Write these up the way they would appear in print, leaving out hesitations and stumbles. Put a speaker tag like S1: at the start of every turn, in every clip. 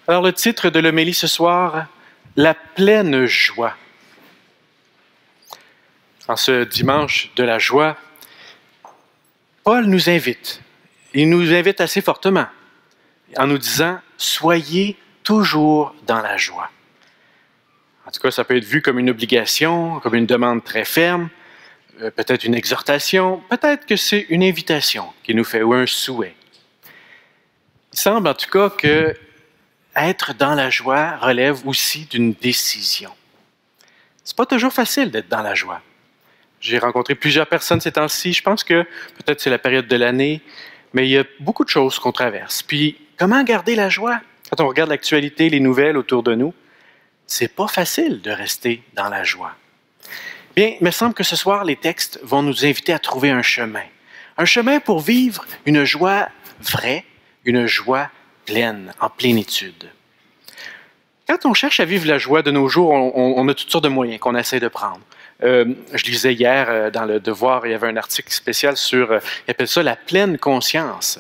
S1: Alors, le titre de l'homélie ce soir, « La pleine joie ». En ce dimanche de la joie, Paul nous invite. Il nous invite assez fortement en nous disant « Soyez toujours dans la joie ». En tout cas, ça peut être vu comme une obligation, comme une demande très ferme, peut-être une exhortation, peut-être que c'est une invitation qu'il nous fait ou un souhait. Il semble en tout cas que être dans la joie relève aussi d'une décision. C'est pas toujours facile d'être dans la joie. J'ai rencontré plusieurs personnes ces temps-ci. Je pense que peut-être c'est la période de l'année, mais il y a beaucoup de choses qu'on traverse. Puis, comment garder la joie? Quand on regarde l'actualité, les nouvelles autour de nous, c'est pas facile de rester dans la joie. Bien, il me semble que ce soir, les textes vont nous inviter à trouver un chemin. Un chemin pour vivre une joie vraie, une joie pleine, en plénitude. Quand on cherche à vivre la joie de nos jours, on a toutes sortes de moyens qu'on essaie de prendre. Je lisais hier dans Le Devoir, il y avait un article spécial sur, il appelle ça la pleine conscience.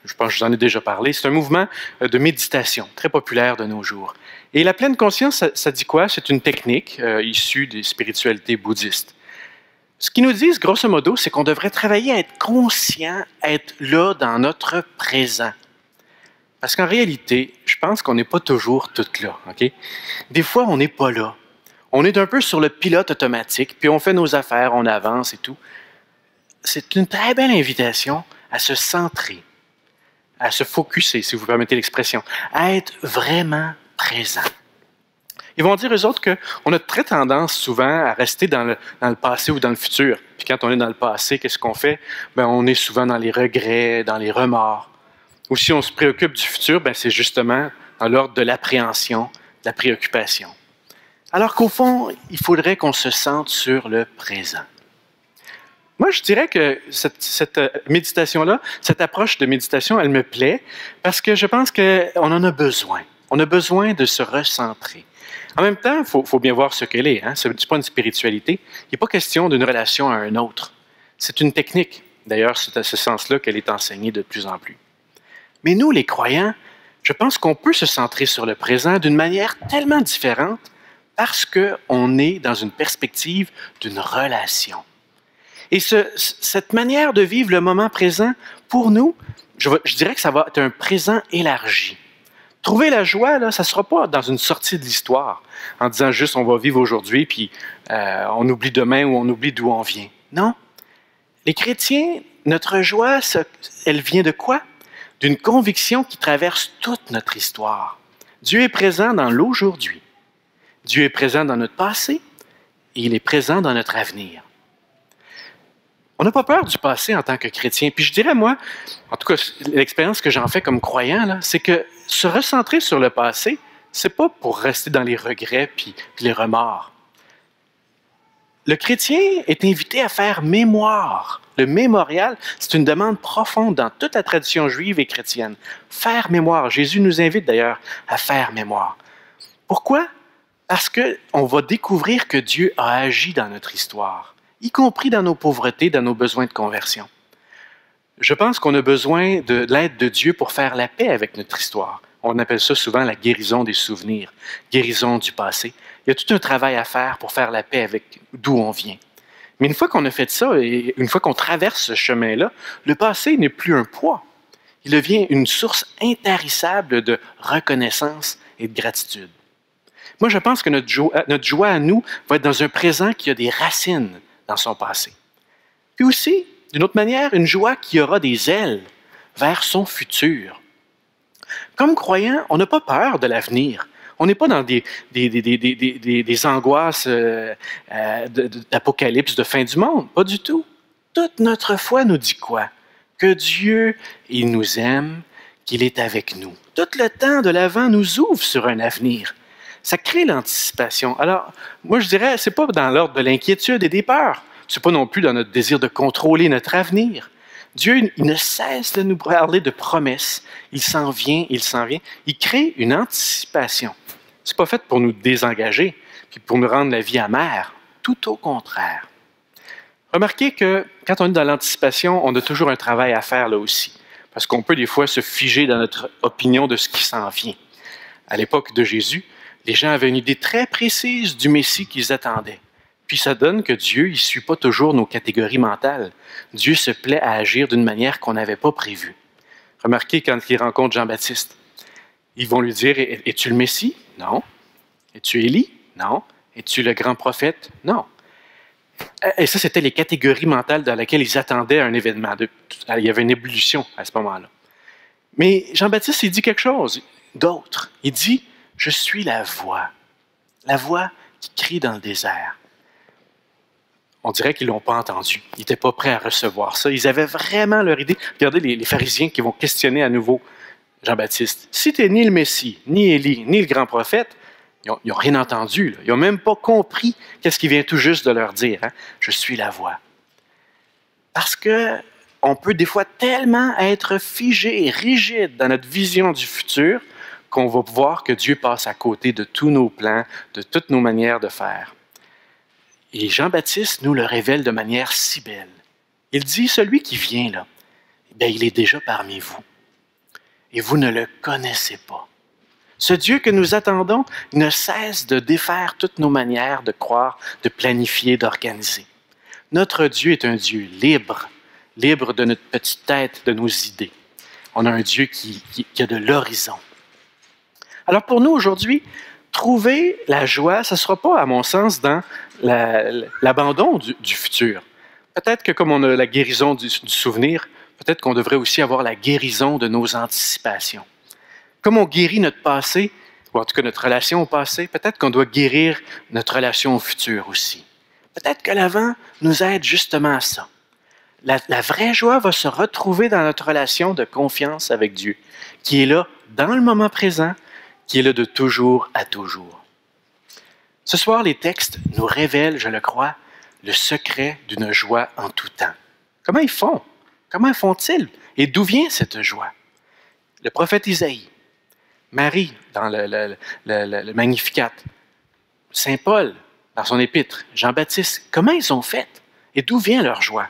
S1: Je pense que je vous en ai déjà parlé. C'est un mouvement de méditation très populaire de nos jours. Et la pleine conscience, ça dit quoi? C'est une technique issue des spiritualités bouddhistes. Ce qu'ils nous disent, grosso modo, c'est qu'on devrait travailler à être conscient, à être là dans notre présent. Parce qu'en réalité, je pense qu'on n'est pas toujours tout là. Okay? Des fois, on n'est pas là. On est un peu sur le pilote automatique, puis on fait nos affaires, on avance et tout. C'est une très belle invitation à se centrer, à se focusser, si vous permettez l'expression, à être vraiment présent. Ils vont dire, eux autres, qu'on a très tendance souvent à rester dans le passé ou dans le futur. Puis quand on est dans le passé, qu'est-ce qu'on fait? Bien, on est souvent dans les regrets, dans les remords. Ou si on se préoccupe du futur, bien, c'est justement dans l'ordre de l'appréhension, de la préoccupation. Alors qu'au fond, il faudrait qu'on se centre sur le présent. Moi, je dirais que cette méditation-là, cette approche de méditation, elle me plaît parce que je pense qu'on en a besoin. On a besoin de se recentrer. En même temps, il faut bien voir ce qu'elle est. Hein? Ce n'est pas une spiritualité. Il n'est pas question d'une relation à un autre. C'est une technique. D'ailleurs, c'est à ce sens-là qu'elle est enseignée de plus en plus. Mais nous, les croyants, je pense qu'on peut se centrer sur le présent d'une manière tellement différente parce qu'on est dans une perspective d'une relation. Et cette manière de vivre le moment présent, pour nous, je dirais que ça va être un présent élargi. Trouver la joie, là, ça ne sera pas dans une sortie de l'histoire, en disant juste on va vivre aujourd'hui, puis on oublie demain ou on oublie d'où on vient. Non. Les chrétiens, notre joie, elle vient de quoi? D'une conviction qui traverse toute notre histoire. Dieu est présent dans l'aujourd'hui. Dieu est présent dans notre passé et il est présent dans notre avenir. On n'a pas peur du passé en tant que chrétien. Puis je dirais, moi, en tout cas, l'expérience que j'en fais comme croyant, là, c'est que se recentrer sur le passé, c'est pas pour rester dans les regrets puis les remords. Le chrétien est invité à faire mémoire. Le mémorial, c'est une demande profonde dans toute la tradition juive et chrétienne. Faire mémoire. Jésus nous invite d'ailleurs à faire mémoire. Pourquoi? Parce qu'on va découvrir que Dieu a agi dans notre histoire, y compris dans nos pauvretés, dans nos besoins de conversion. Je pense qu'on a besoin de l'aide de Dieu pour faire la paix avec notre histoire. On appelle ça souvent la guérison des souvenirs, guérison du passé. Il y a tout un travail à faire pour faire la paix avec d'où on vient. Mais une fois qu'on a fait ça et une fois qu'on traverse ce chemin-là, le passé n'est plus un poids. Il devient une source intarissable de reconnaissance et de gratitude. Moi, je pense que notre joie à nous va être dans un présent qui a des racines dans son passé. Puis aussi, d'une autre manière, une joie qui aura des ailes vers son futur. Comme croyants, on n'a pas peur de l'avenir. On n'est pas dans des angoisses d'apocalypse, de fin du monde. Pas du tout. Toute notre foi nous dit quoi? Que Dieu, il nous aime, qu'il est avec nous. Tout le temps de l'Avent nous ouvre sur un avenir. Ça crée l'anticipation. Alors, moi, je dirais, c'est pas dans l'ordre de l'inquiétude et des peurs. C'est pas non plus dans notre désir de contrôler notre avenir. Dieu, il ne cesse de nous parler de promesses. Il s'en vient, il s'en vient. Il crée une anticipation. C'est pas fait pour nous désengager, puis pour nous rendre la vie amère. Tout au contraire. Remarquez que quand on est dans l'anticipation, on a toujours un travail à faire là aussi. Parce qu'on peut des fois se figer dans notre opinion de ce qui s'en vient. À l'époque de Jésus, les gens avaient une idée très précise du Messie qu'ils attendaient. Puis ça donne que Dieu, il ne suit pas toujours nos catégories mentales. Dieu se plaît à agir d'une manière qu'on n'avait pas prévue. Remarquez quand il rencontre Jean-Baptiste. Ils vont lui dire, es-tu le Messie? Non. Es-tu Élie? Non. Es-tu le grand prophète? Non. Et ça, c'était les catégories mentales dans lesquelles ils attendaient un événement. Il y avait une ébullition à ce moment-là. Mais Jean-Baptiste, il dit quelque chose d'autre. Il dit, je suis la voix qui crie dans le désert. On dirait qu'ils ne l'ont pas entendu. Ils n'étaient pas prêts à recevoir ça. Ils avaient vraiment leur idée. Regardez les pharisiens qui vont questionner à nouveau Jean-Baptiste. Si tu n'es ni le Messie, ni Élie, ni le grand prophète, ils n'ont rien entendu. Là. Ils n'ont même pas compris qu'est-ce qu'il vient tout juste de leur dire. Hein? Je suis la voix. Parce qu'on peut des fois tellement être figé et rigide dans notre vision du futur qu'on va voir que Dieu passe à côté de tous nos plans, de toutes nos manières de faire. Et Jean-Baptiste nous le révèle de manière si belle. Il dit, celui qui vient là, bien, il est déjà parmi vous. Et vous ne le connaissez pas. Ce Dieu que nous attendons ne cesse de défaire toutes nos manières de croire, de planifier, d'organiser. Notre Dieu est un Dieu libre, libre de notre petite tête, de nos idées. On a un Dieu qui a de l'horizon. Alors pour nous aujourd'hui, trouver la joie, ce ne sera pas, à mon sens, dans l'abandon du futur. Peut-être que comme on a la guérison du souvenir, peut-être qu'on devrait aussi avoir la guérison de nos anticipations. Comme on guérit notre passé, ou en tout cas notre relation au passé, peut-être qu'on doit guérir notre relation au futur aussi. Peut-être que l'avant nous aide justement à ça. La vraie joie va se retrouver dans notre relation de confiance avec Dieu, qui est là dans le moment présent, qui est là de toujours à toujours. Ce soir, les textes nous révèlent, je le crois, le secret d'une joie en tout temps. Comment ils font? Comment font-ils? Et d'où vient cette joie? Le prophète Isaïe, Marie dans le Magnificat, Saint Paul dans son épître, Jean-Baptiste, comment ils ont fait? Et d'où vient leur joie?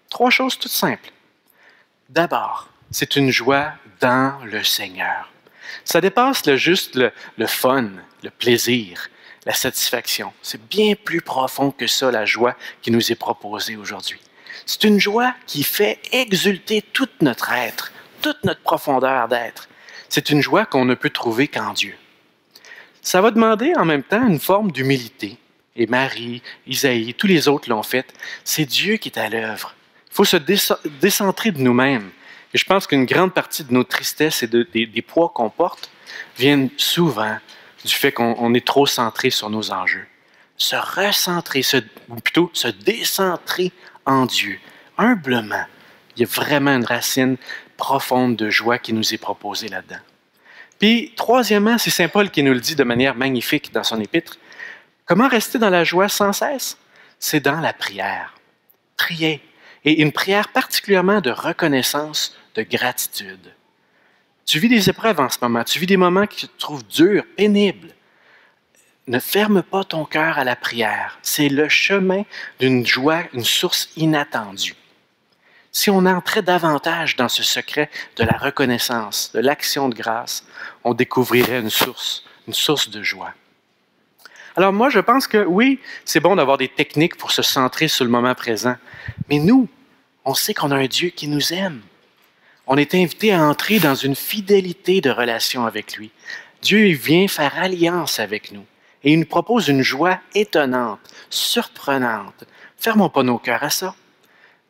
S1: 3 choses toutes simples. D'abord, c'est une joie dans le Seigneur. Ça dépasse juste le fun, le plaisir, la satisfaction. C'est bien plus profond que ça, la joie qui nous est proposée aujourd'hui. C'est une joie qui fait exulter tout notre être, toute notre profondeur d'être. C'est une joie qu'on ne peut trouver qu'en Dieu. Ça va demander en même temps une forme d'humilité. Et Marie, Isaïe, tous les autres l'ont fait. C'est Dieu qui est à l'œuvre. Il faut se décentrer de nous-mêmes. Et je pense qu'une grande partie de nos tristesses et des poids qu'on porte viennent souvent du fait qu'on est trop centré sur nos enjeux. Se recentrer, ou plutôt se décentrer en Dieu, humblement. Il y a vraiment une racine profonde de joie qui nous est proposée là-dedans. Puis, troisièmement, c'est Saint Paul qui nous le dit de manière magnifique dans son épître. Comment rester dans la joie sans cesse? C'est dans la prière. Prier. Et une prière particulièrement de reconnaissance, de gratitude. Tu vis des épreuves en ce moment, tu vis des moments qui te trouvent durs, pénibles. Ne ferme pas ton cœur à la prière. C'est le chemin d'une joie, une source inattendue. Si on entrait davantage dans ce secret de la reconnaissance, de l'action de grâce, on découvrirait une source de joie. Alors moi, je pense que oui, c'est bon d'avoir des techniques pour se centrer sur le moment présent. Mais nous, on sait qu'on a un Dieu qui nous aime. On est invité à entrer dans une fidélité de relation avec lui. Dieu vient faire alliance avec nous. Et il nous propose une joie étonnante, surprenante. Fermons pas nos cœurs à ça.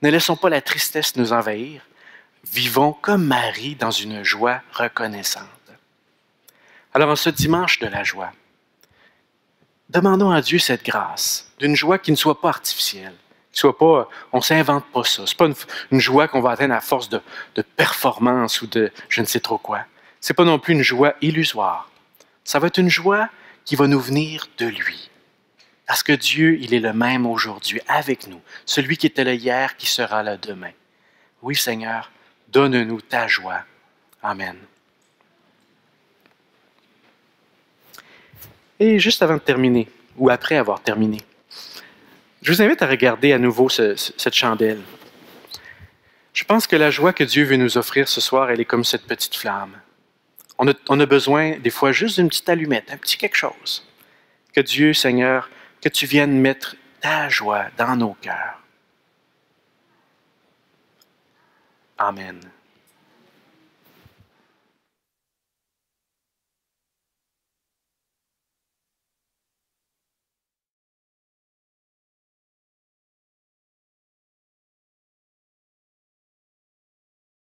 S1: Ne laissons pas la tristesse nous envahir. Vivons comme Marie dans une joie reconnaissante. Alors en ce dimanche de la joie, demandons à Dieu cette grâce, d'une joie qui ne soit pas artificielle, qui soit pas, on ne s'invente pas ça. Ce n'est pas une joie qu'on va atteindre à force de performance ou de je ne sais trop quoi. Ce n'est pas non plus une joie illusoire. Ça va être une joie qui va nous venir de lui. Parce que Dieu, il est le même aujourd'hui avec nous, celui qui était là hier, qui sera là demain. Oui, Seigneur, donne-nous ta joie. Amen. Et juste avant de terminer, ou après avoir terminé, je vous invite à regarder à nouveau cette chandelle. Je pense que la joie que Dieu veut nous offrir ce soir, elle est comme cette petite flamme. On a besoin des fois juste d'une petite allumette, un petit quelque chose. Que Dieu, Seigneur, que tu viennes mettre ta joie dans nos cœurs. Amen.